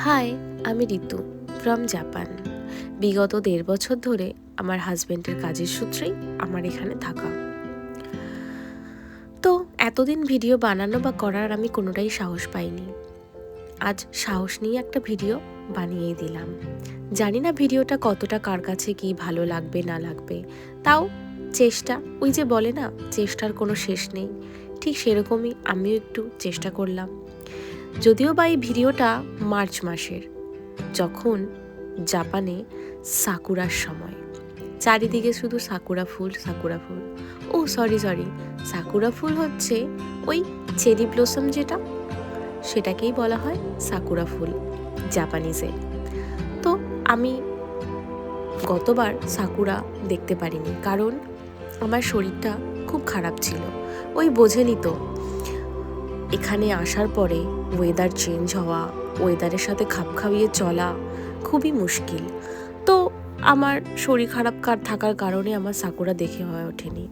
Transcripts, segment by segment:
High, আমি ঋতু from Japan. বিগত 1.5 বছর ধরে আমার হাজব্যান্ডের কাজের সূত্রেই আমার এখানে থাকা। তো এতদিন ভিডিও বানানো বা করার আমি কোনোটাই সাহস পাইনি। আজ সাহস নিয়ে একটা ভিডিও বানিয়ে দিলাম। জানি না ভিডিওটা কতটা কার কাছে কি ভালো লাগবে না লাগবে, তাও চেষ্টা, ওই যে বলে না চেষ্টার কোনো শেষ নেই, ঠিক সেরকমই আমিও একটু চেষ্টা করলাম। যদিও বা এই ভিডিওটা মার্চ মাসের, যখন জাপানে সাকুরার সময়, চারিদিকে শুধু সাকুরা ফুল সাকুরা ফুল। ও সরি, সাকুরা ফুল হচ্ছে ওই চেরি ব্লসম, যেটা সেটাকেই বলা হয় সাকুরা ফুল জাপানিজে। তো আমি গতবার সাকুরা দেখতে পারিনি, কারণ আমার শরীরটা খুব খারাপ ছিল। ওই বোঝেনি তো, এখানে আসার পরে ওয়েদার চেঞ্জ হওয়া, ওয়েদারের সাথে খাপ খাইয়ে চলা খুবই মুশকিল। তো আমার শরীর খারাপ থাকার কারণে আমার সাকুরা দেখে হয়ে ওঠেনি।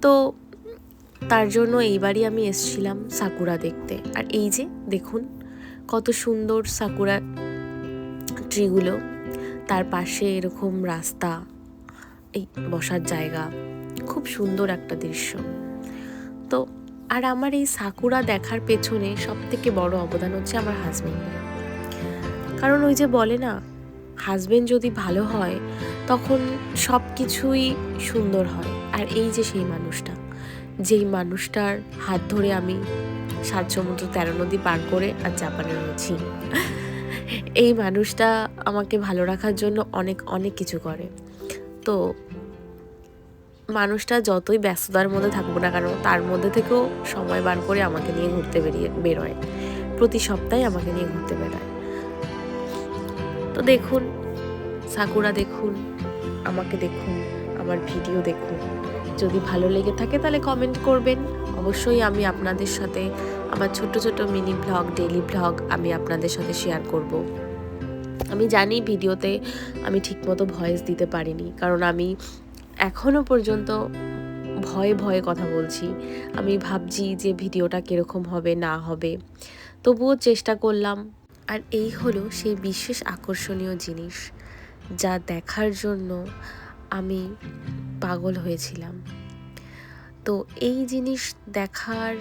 তো তার জন্য এইবারই আমি এসেছিলাম সাকুরা দেখতে। আর এই যে দেখুন কত সুন্দর সাকুরা ট্রিগুলো, তার পাশে এরকম রাস্তা, এই বসার জায়গা, খুব সুন্দর একটা দৃশ্য। তো আর আমার এই সাকুরা দেখার পেছনে সব থেকে বড় অবদান হচ্ছে আমার হাজবেন্ডের। কারণ ওই যে বলে না, হাজবেন্ড যদি ভালো হয় তখন সব কিছুই সুন্দর হয়। আর এই যে সেই মানুষটা, যেই মানুষটার হাত ধরে আমি 7 সমুদ্র 13 নদী পার করে আর জাপানে রয়েছি, এই মানুষটা আমাকে ভালো রাখার জন্য অনেক অনেক কিছু করে। তো মানুষটা যতই ব্যস্ততার মধ্যে থাকুক না কেন, তার মধ্যে থেকেও সময় বার করে আমাকে নিয়ে ঘুরতে বেরোয়, প্রতি সপ্তাহে আমাকে নিয়ে ঘুরতে বেরোয়। তো দেখুন সাকুরা, দেখুন আমাকে, দেখুন আমার ভিডিও দেখুন। যদি ভালো লেগে থাকে তাহলে কমেন্ট করবেন। অবশ্যই আমি আপনাদের সাথে আমার ছোট ছোট মিনি ব্লগ, ডেইলি ব্লগ আমি আপনাদের সাথে শেয়ার করব। আমি জানি ভিডিওতে আমি ঠিকমতো ভয়েস দিতে পারিনি, কারণ আমি এখনো পর্যন্ত ভয়ে ভয়ে কথা বলছি। আমি ভাবছি যে ভিডিওটা কীরকম হবে না হবে, তবুও চেষ্টা করলাম। আর এই হলো সেই বিশেষ আকর্ষণীয় জিনিস যা দেখার জন্য আমি পাগল হয়েছিলাম। তো এই জিনিস দেখার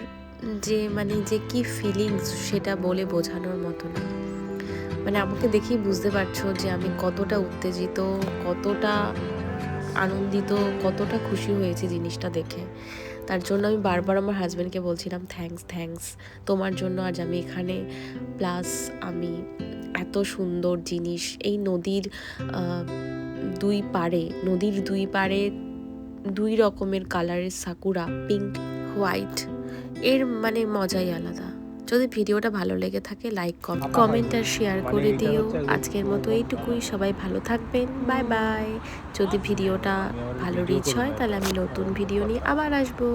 যে কি ফিলিংস, সেটা বলে বোঝানোর মতো না। আমাকে দেখেই বুঝতে পারছো যে আমি কতটা উত্তেজিত, কতটা আনন্দিত, কতটা খুশি হয়েছি জিনিসটা দেখে। তার জন্য আমি বারবার আমার হাজব্যান্ডকে বলছিলাম থ্যাঙ্কস তোমার জন্য আজ আমি এখানে, প্লাস আমি এত সুন্দর জিনিস, এই নদীর দুই পাড়ে 2 রকমের কালারের সাকুরা, পিঙ্ক হোয়াইট, এর মজাই আলাদা। যদি ভিডিওটা ভালো লেগে থাকে লাইক কমেন্ট আর শেয়ার করে দিও। আজকের মতো এইটুকুই, সবাই ভালো থাকবেন, বাই বাই। যদি ভিডিওটা ভালো রিচ হয় তাহলে আমি নতুন ভিডিও নিয়ে আবার আসবো।